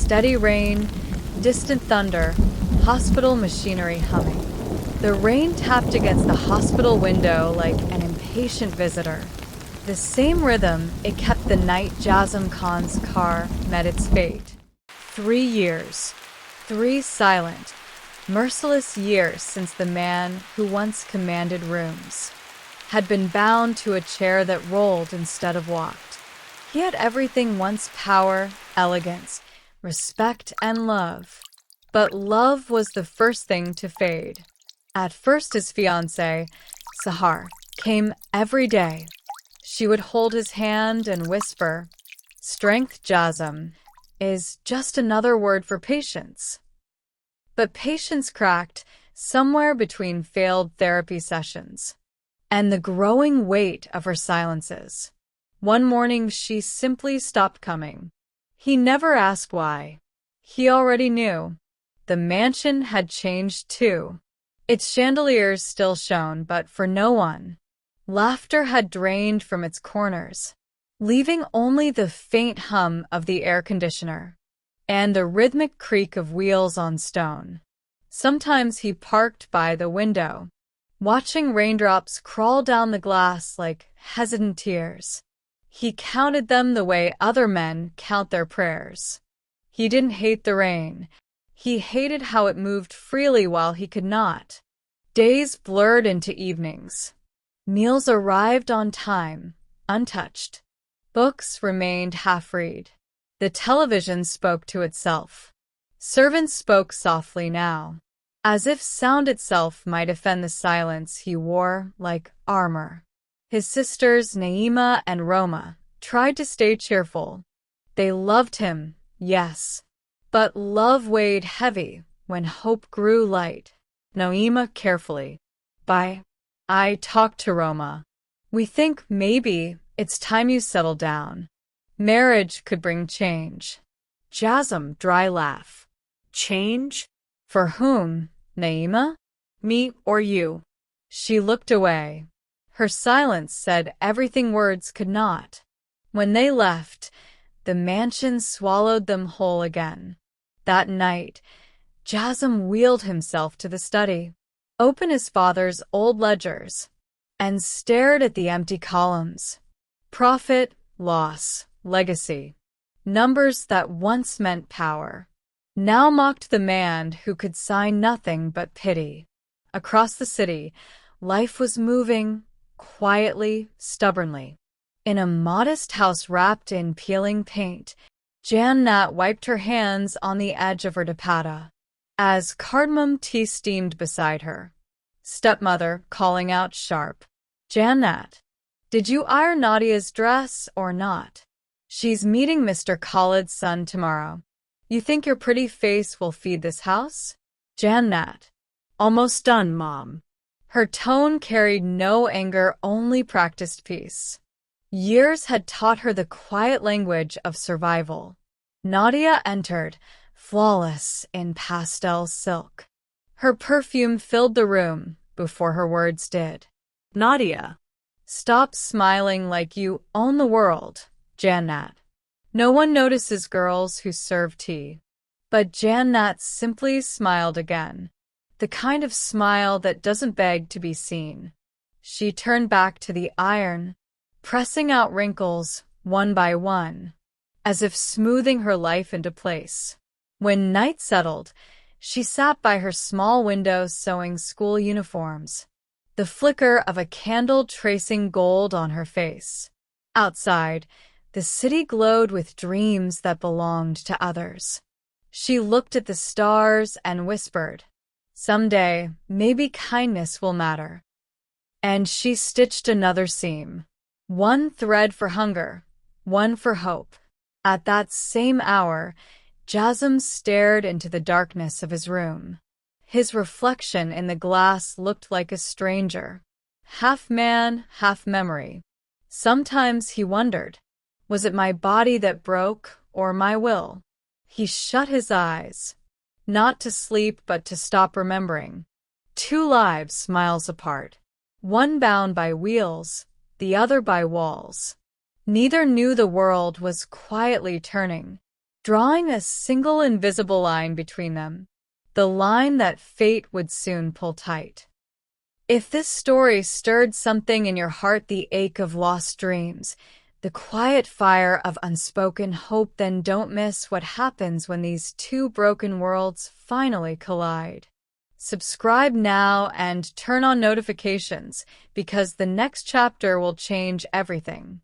Steady rain, distant thunder, hospital machinery humming. The rain tapped against the hospital window like an impatient visitor. The same rhythm it kept the night Jasim Khan's car met its fate. 3 years. 3 silent, merciless years since the man who once commanded rooms had been bound to a chair that rolled instead of walked. He had everything once: power, elegance, respect, and love. But love was the first thing to fade. At first, his fiancée, Sahar, came every day. She would hold his hand and whisper, "Strength, Jasim, is just another word for patience." But patience cracked somewhere between failed therapy sessions and the growing weight of her silences. One morning, she simply stopped coming. He never asked why. He already knew. The mansion had changed too. Its chandeliers still shone, but for no one. Laughter had drained from its corners, leaving only the faint hum of the air conditioner and the rhythmic creak of wheels on stone. Sometimes he parked by the window, watching raindrops crawl down the glass like hesitant tears. He counted them the way other men count their prayers. He didn't hate the rain. He hated how it moved freely while he could not. Days blurred into evenings. Meals arrived on time, untouched. Books remained half-read. The television spoke to itself. Servants spoke softly now, as if sound itself might offend the silence he wore like armor. His sisters, Naima and Roma, tried to stay cheerful. They loved him, yes, but love weighed heavy when hope grew light. Naima carefully. I talked to Roma. "We think maybe it's time you settle down. Marriage could bring change." Jasim, dry laugh. "Change? For whom, Naima? Me or you?" She looked away. Her silence said everything words could not. When they left, the mansion swallowed them whole again. That night, Jasim wheeled himself to the study, opened his father's old ledgers, and stared at the empty columns. Profit, loss, legacy. Numbers that once meant power now mocked the man who could sign nothing but pity. Across the city, life was moving, quietly, stubbornly. In a modest house wrapped in peeling paint, Jannat wiped her hands on the edge of her dupatta as cardamom tea steamed beside her. Stepmother calling out sharp, "Jannat, did you iron Nadia's dress or not? She's meeting Mr. Khalid's son tomorrow. You think your pretty face will feed this house?" Jannat, "Almost done, Mom." Her tone carried no anger, only practiced peace. Years had taught her the quiet language of survival. Nadia entered, flawless in pastel silk. Her perfume filled the room before her words did. "Nadia, stop smiling like you own the world, Jannat. No one notices girls who serve tea." But Jannat simply smiled again, the kind of smile that doesn't beg to be seen. She turned back to the iron, pressing out wrinkles one by one, as if smoothing her life into place. When night settled, she sat by her small window sewing school uniforms, the flicker of a candle tracing gold on her face. Outside, the city glowed with dreams that belonged to others. She looked at the stars and whispered, "Someday, maybe kindness will matter." And she stitched another seam. One thread for hunger, one for hope. At that same hour, Jasim stared into the darkness of his room. His reflection in the glass looked like a stranger, half man, half memory. Sometimes he wondered, was it my body that broke or my will? He shut his eyes, not to sleep but to stop remembering. 2 lives miles apart, one bound by wheels, the other by walls. Neither knew the world was quietly turning, drawing a single invisible line between them, the line that fate would soon pull tight. If this story stirred something in your heart, the ache of lost dreams, the quiet fire of unspoken hope, then don't miss what happens when these two broken worlds finally collide. Subscribe now and turn on notifications because the next chapter will change everything.